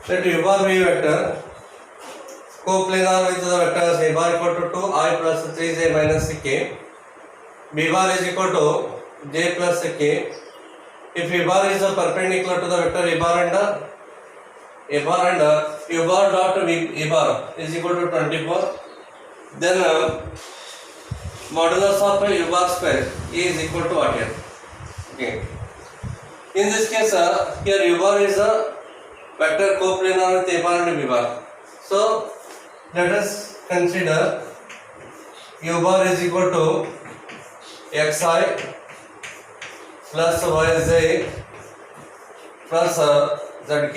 Let u bar be vector coplanar with the vectors a bar equal to 2I plus 3j minus k. B bar is equal to j plus k. If a bar is perpendicular to the vector a bar and u bar dot a bar is equal to 24, then modulus of u bar square is equal to what here? Okay. In this case, here u bar is a vector coplanar with a bar and b bar. So let us consider u bar is equal to xi plus yj plus zk.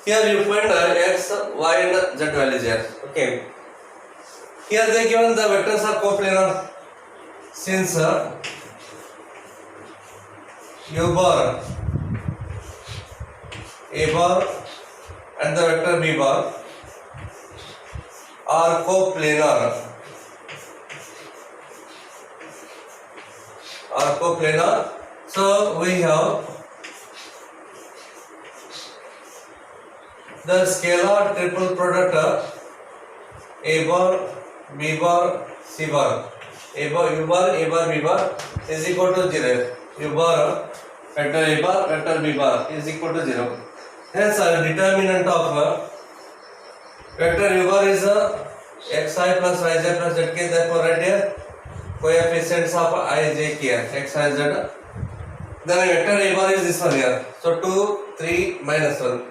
Here you find x, y and z values here. Okay. Here they given the vectors are coplanar. Since u bar, a bar and the vector b bar are coplanar. So we have the scalar triple product a bar, b bar, c bar, u bar, b bar is equal to 0. U bar, vector a bar, vector b bar is equal to 0. Hence, determinant of vector u bar is xi plus yj plus zk. Therefore, write here coefficients of I, j, k, x, y, z. Then vector a bar is this one here. So 2, 3, minus 1.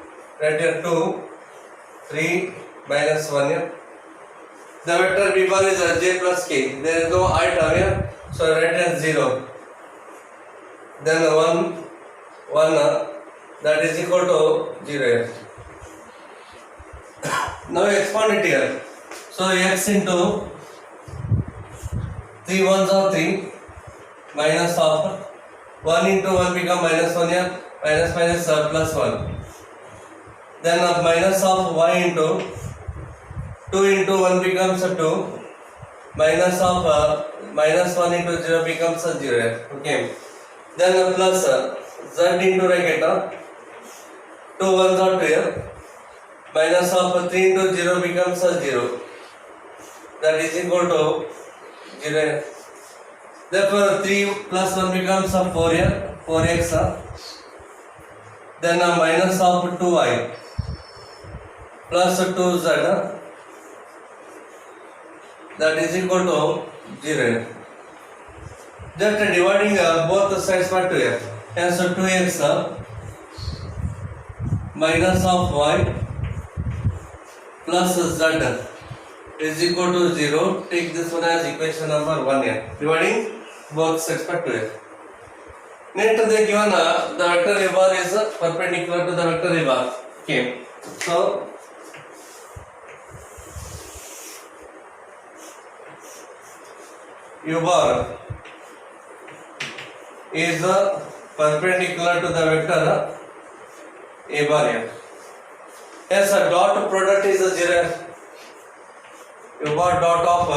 Write here 2, 3, minus 1 here. The vector b bar is j plus k. There is no I term here. So write here 0. Then 1, that is equal to 0 here. Now expand it here. So x into 3 ones are 3 minus of 1 into 1 become minus 1 here, minus plus 1. Then minus of y into 2 into 1 becomes 2, minus of minus 1 into 0 becomes 0 here. Okay. Then plus z into bracket 2 ones are 2 here, minus of 3 into 0 becomes 0. That is equal to 0. Therefore 3 plus 1 becomes 4 here, 4x. Then minus of 2y plus 2z, that is equal to 0. Just dividing both sides by 2 here. Hence 2x minus of y plus z is equal to 0. Take this one as equation number 1 here. Dividing both sides by 2 here. Next they given the vector a bar is perpendicular to the vector a bar. Okay. So u bar is perpendicular to the vector a bar here. Yes, a dot product is a 0. U bar dot of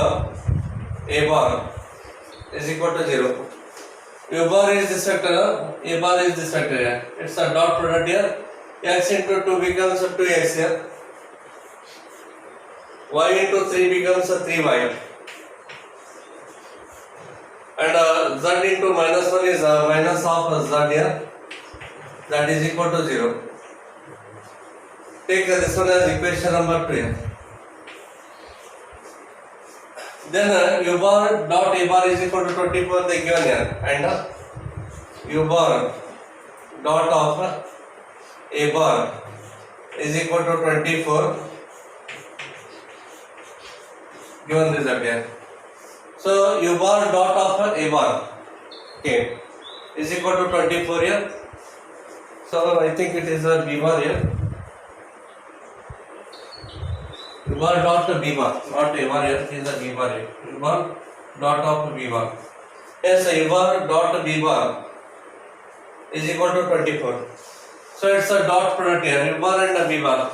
a bar is equal to 0. U bar is this vector, a bar is this vector here. It's a dot product here. X into 2 becomes 2x here. Y into 3 becomes 3y. And z into minus 1 is minus of z here. That is equal to 0. Take this one as equation number 2 here. Then u bar dot a bar is equal to 24 they given here, and u bar dot of a bar is equal to 24 given result here. So u bar dot of a bar, okay, is equal to 24 here. So I think it is a b bar here. U bar dot b bar, not a bar here, it is a b bar here. U bar dot of b bar. Yes, u bar dot b bar is equal to 24. So it's a dot product here, u bar and a b bar.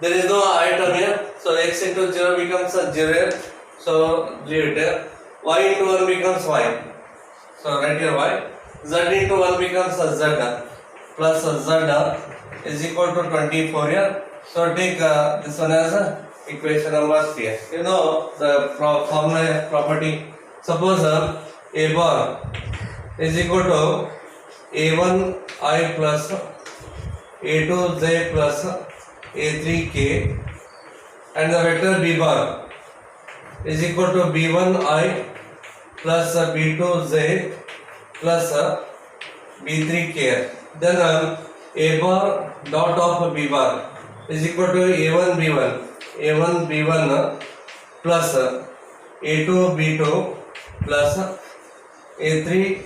There is no item here, so x into 0 becomes a 0 here. So leave it here. Y into 1 becomes y. So write here y. Z into 1 becomes a z. plus z is equal to 24 here. So take this one as equation number 3. You know the formula property. Suppose a bar is equal to a1i plus a2j plus a3k, and the vector b bar is equal to b1i plus b2j plus b3k. Then a bar dot of b bar is equal to a1 b1 plus a2 b2 plus a3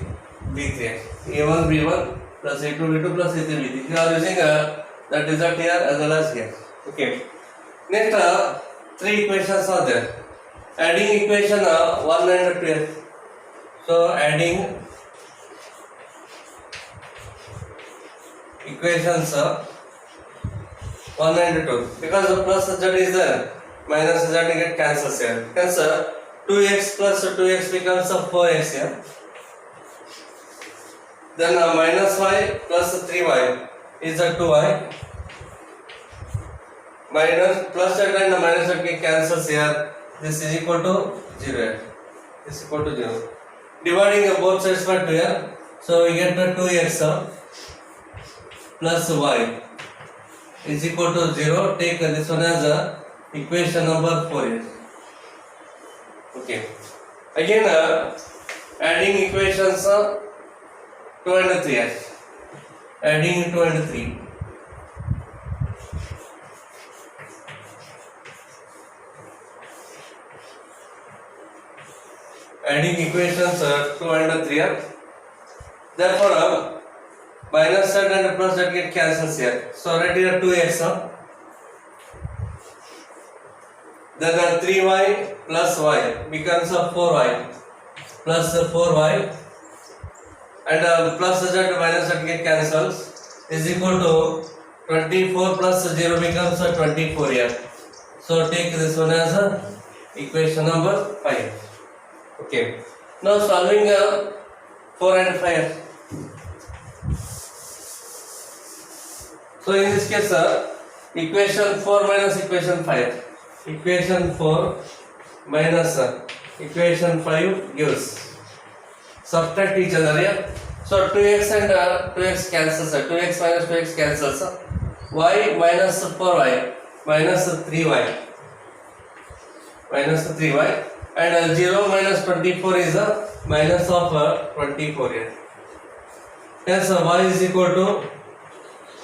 b3. a1 b1 plus a2 b2 plus a3 b3. You are using that result here as well as here. Okay. Next, three equations are there. Adding equation 1 and 2. So adding equations 1 and 2, because the plus z is there, minus z get cancels here. Hence 2x plus 2x becomes 4x here. Then minus y plus 3y is 2y. Minus plus z and minus z get cancels here. This is equal to 0. This is equal to 0. Dividing both sides by 2 here, so we get 2x plus y is equal to 0. Take this one as equation number 4 here. Okay. Again adding equations 2 and 3 here. Adding 2 and 3. Adding equations 2 and 3 here. Therefore minus z and plus z get cancels here. So right here 2x. Then 3y plus y becomes 4y plus 4y, and plus z minus z get cancels is equal to 24 plus 0 becomes 24 here. So take this one as equation number 5. Okay. Now solving 4 and 5. So in this case, equation 4 minus equation 5. Equation 4 minus equation 5 gives. Subtract each other here. So 2x and 2x cancels. 2x minus 2x cancels. Y minus 4y minus 3y. Minus 3y. And 0 minus 24 is minus of 24 here. Hence y is equal to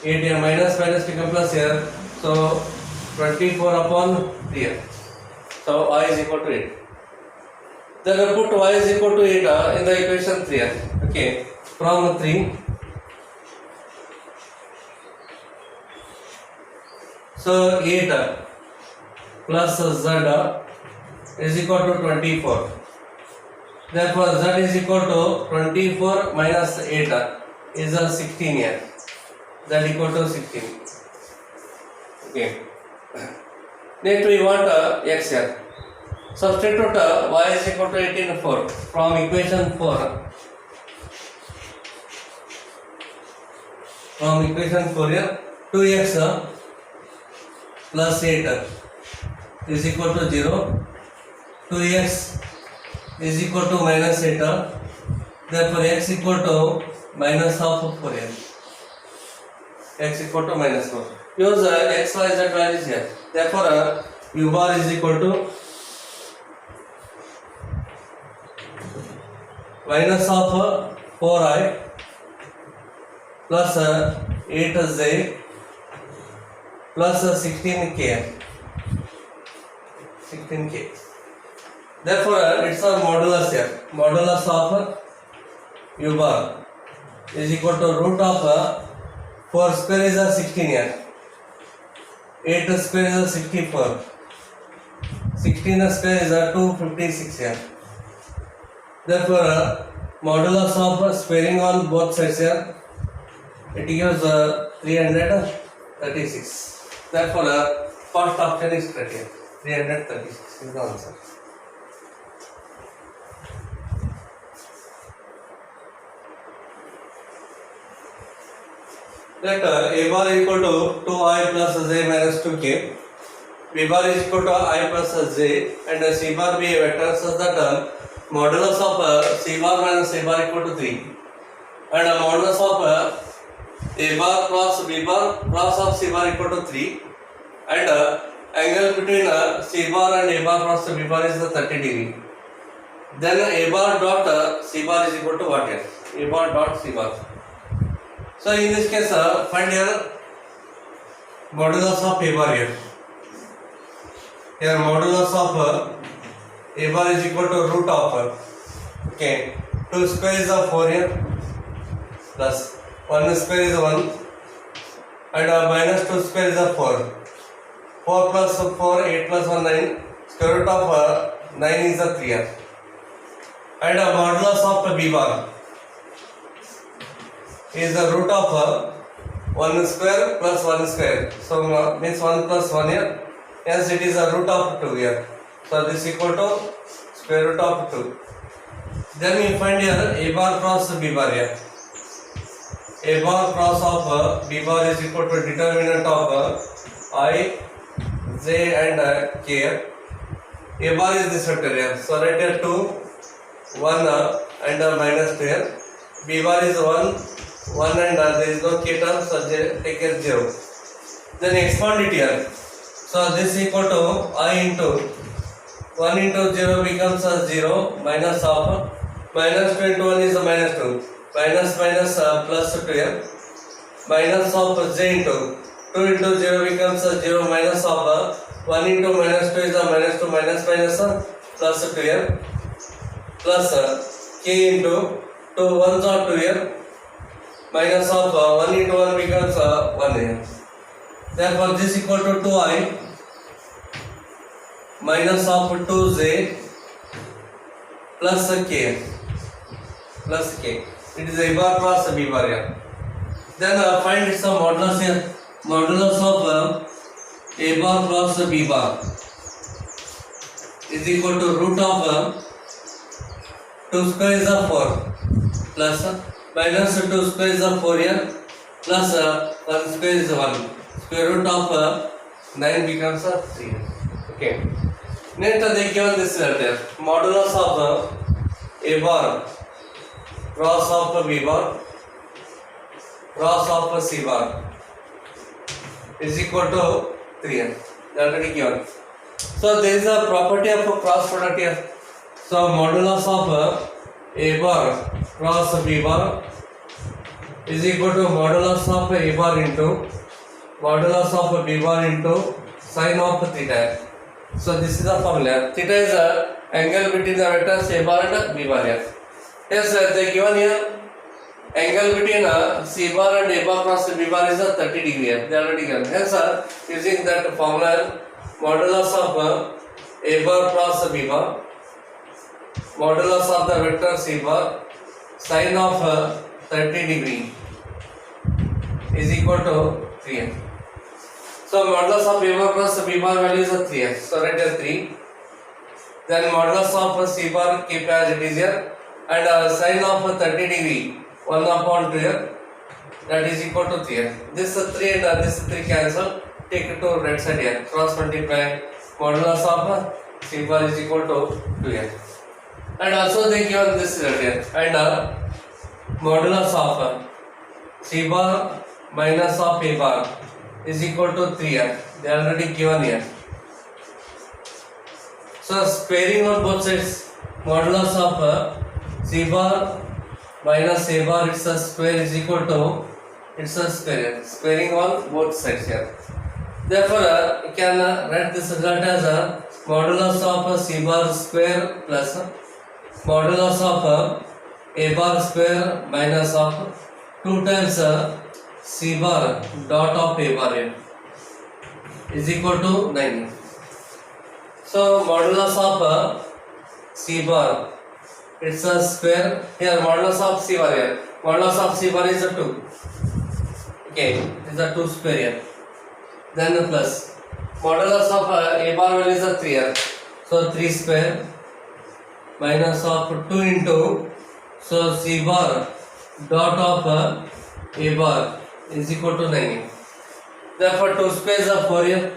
8 here, minus become plus here, so 24 upon 3 here. So y is equal to 8. Then put y is equal to 8 in the equation 3 here. Okay, from 3. So 8 plus z is equal to 24. Therefore z is equal to 24 minus 8 is 16 here. Z equal to 16. Okay. Next we want x here. Substitute y is equal to 18 4 from equation 4. From equation 4 here, 2x plus 8 is equal to 0. 2x is equal to minus 8. Therefore x equal to minus half of 4 here. X equal to minus 4. Use x, y, z values here. Therefore u bar is equal to minus of 4i plus 8j plus 16k. 16k. Therefore it's a modulus here. Modulus of u bar is equal to root of 4 square is 16 here. 8 square is 64. 16 square is 256 here. Therefore modulus of squaring on both sides here, it gives 336. Therefore first option is correct here. 336 is the answer. Let a bar equal to 2i plus j minus 2k. B bar is equal to I plus j and C bar be a vector such that modulus of C bar minus A bar equal to 3 and modulus of A bar cross B bar cross of C bar equal to 3 and angle between C bar and A bar cross B bar is 30 degree. Then A bar dot C bar is equal to what here? A bar dot C bar. So in this case find here modulus of A bar here. Here modulus of A bar is equal to root of 2 square is 4 here plus 1 square is 1 and minus 2 square is 4. 4 plus 4 8 plus 1 9 square root of 9 is 3 here. And modulus of B bar is the root of 1 square plus 1 square. So means 1 plus 1 here. Hence it is a root of 2 here. So this is equal to square root of 2. Then we find here A bar cross B bar here. A bar cross of B bar is equal to determinant of I, J and K here. A bar is this vector here. So write here 2, 1 and minus 2 here. B bar is 1 and there is no K term, so take here 0. Then expand it here. So this is equal to I into 1 into 0 becomes 0 minus of minus 2 into 1 is minus 2 minus minus plus 2 here minus of j into 2 into 0 becomes 0 minus of 1 into minus 2 is minus 2 minus minus plus 2 here plus k into 2 1s are 2 here minus of 1 into 1 becomes 1 here. Therefore this is equal to 2i minus of 2j plus k. It is A bar cross B bar here. Then find its modulus here. Modulus of A bar cross B bar is equal to root of 2 square is 4 plus minus 2 square is 4 here plus 1 square is 1. Square root of 9 becomes 3. Okay. Next they given this there. Modulus of A bar cross of B bar cross of C bar is equal to 3. They already given. So there is a property of cross product here. So modulus of A bar cross B bar is equal to modulus of A bar into modulus of B bar into sine of theta. So this is the formula. Theta is the angle between the vectors A bar and B bar here. Yes, they given here angle between C bar and A bar cross B bar is 30 degree here. They already given. Hence, using that formula, modulus of A bar cross B bar, modulus of the vector C bar, sine of 30 degree is equal to 3. So modulus of A bar cross B bar value is 3. So write here 3. Then modulus of C bar keep as it is here. And sine of 30 degree 1 upon 2 here, that is equal to 3 here. This 3 and this 3 cancel, take it to right side here, cross multiply modulus of C bar is equal to 2 here. And also they given this result here, and modulus of C bar minus of A bar is equal to 3 here. They are already given here. So squaring on both sides, modulus of C bar minus A bar, it's a square is equal to, it's a square, squaring on both sides here. Therefore, you can write this result as a modulus of C bar square plus modulus of A bar square minus of 2 times C bar dot of A bar here is equal to 9. So modulus of C bar, it's a square here, modulus of C bar here, modulus of C bar is a 2. Okay, it is a 2 square here. Then plus modulus of A bar value is a 3 here. So 3 square minus of 2 into, so C bar dot of A bar is equal to 9. Therefore 2 squares are 4a,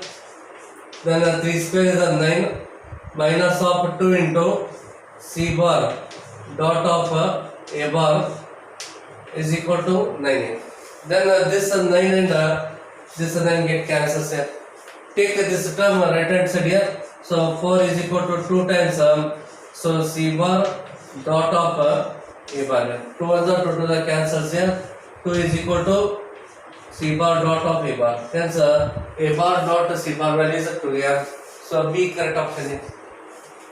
then 3 squares are 9, minus of 2 into c bar dot of a bar is equal to 9a. Then this 9 and this 9 get cancels here. Take this term right hand side here. So 4 is equal to 2 times so c bar dot of a bar. 2 1 2 the cancels here. 2 is equal to c bar dot of a bar. Hence a bar dot c bar value is 2 here. So B correct option is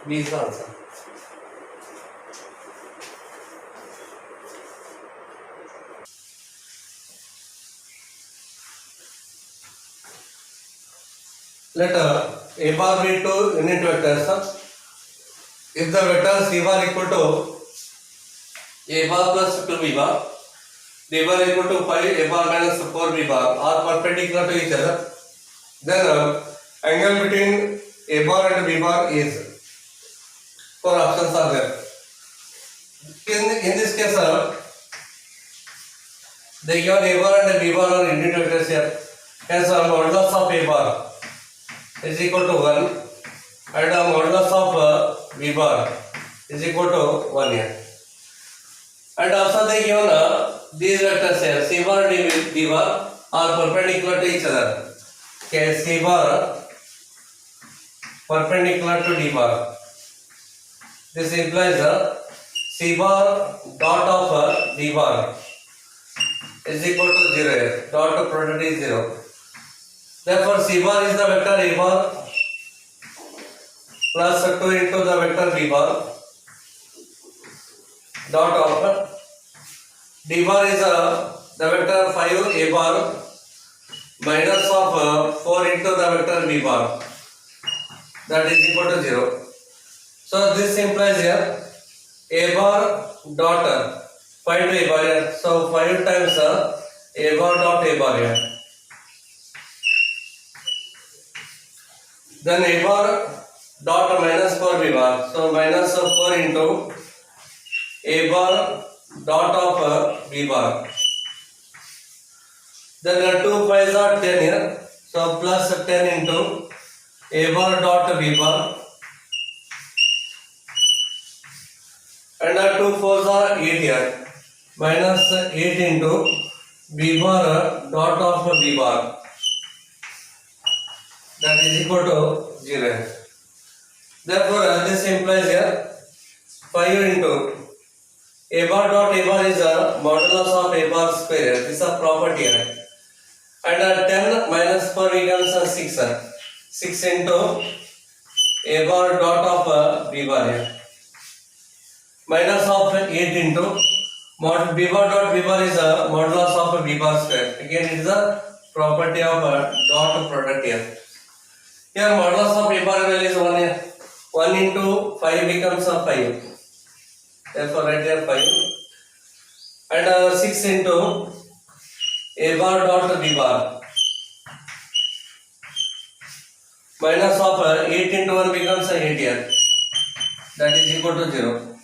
B is the answer. Let a bar be two unit vectors. If the vector c bar equal to a bar plus 2b bar, b bar equal to 5, a bar minus 4b bar are perpendicular to each other, then angle between a bar and b bar is 4 options are there. In this case, they given a bar and b bar are unit vectors here. Hence, modulus of a bar is equal to 1 and modulus of b bar is equal to 1 here. And also they given these vectors here, c bar and b bar are perpendicular to each other. Okay, c bar perpendicular to d bar. This implies c bar dot of d bar is equal to 0 here. Dot product is 0. Therefore, c bar is the vector a bar plus 2 into the vector b bar dot of d bar is the vector 5 a bar minus of 4 into the vector b bar, that is equal to 0. So this implies here a bar dot 5 to a bar here. So 5 times a bar dot a bar here. Then a bar dot minus 4 b bar. So minus 4 into a bar dot of b bar. Then 2 5s are 10 here. So plus 10 into a bar dot b bar. And 2 4s are 8 here. Minus 8 into b bar dot of b bar. That is equal to 0. Therefore, this implies here 5 into a bar dot a bar is a modulus of a bar square. This is a property here. And 10 minus 4 becomes 6. 6 into a bar dot of b bar here. Minus of 8 into b bar dot b bar is a modulus of b bar square. Again, it is a property of dot product here. Here modulus of a bar value is 1 here. 1 into 5 becomes 5. Therefore write here 5. And 6 into a bar dot b bar. Minus of 8 into 1 becomes 8 here. That is equal to 0.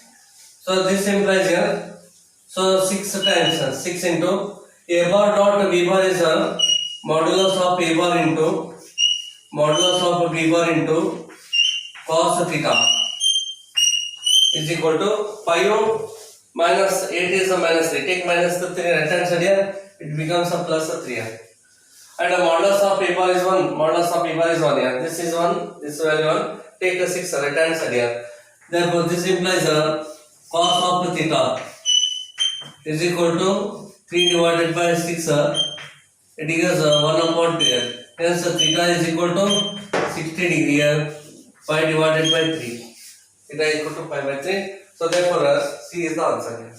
So this implies here. So 6 times 6 into a bar dot b bar is a modulus of a bar into modulus of b bar into cos theta is equal to 5 minus 8 is a minus 3. Take minus 3 right hand side here, it becomes a plus 3 here. And the modulus of a bar is 1. Modulus of a bar is 1 here. This is 1, this value 1. Take a 6 right hand side here. Therefore, this implies a cos of theta is equal to 3 divided by 6. It is 1 upon 2 here. Hence, theta is equal to 60 degree here. 5 divided by 3. Theta is equal to 5 by 3. So, therefore, C is the answer here.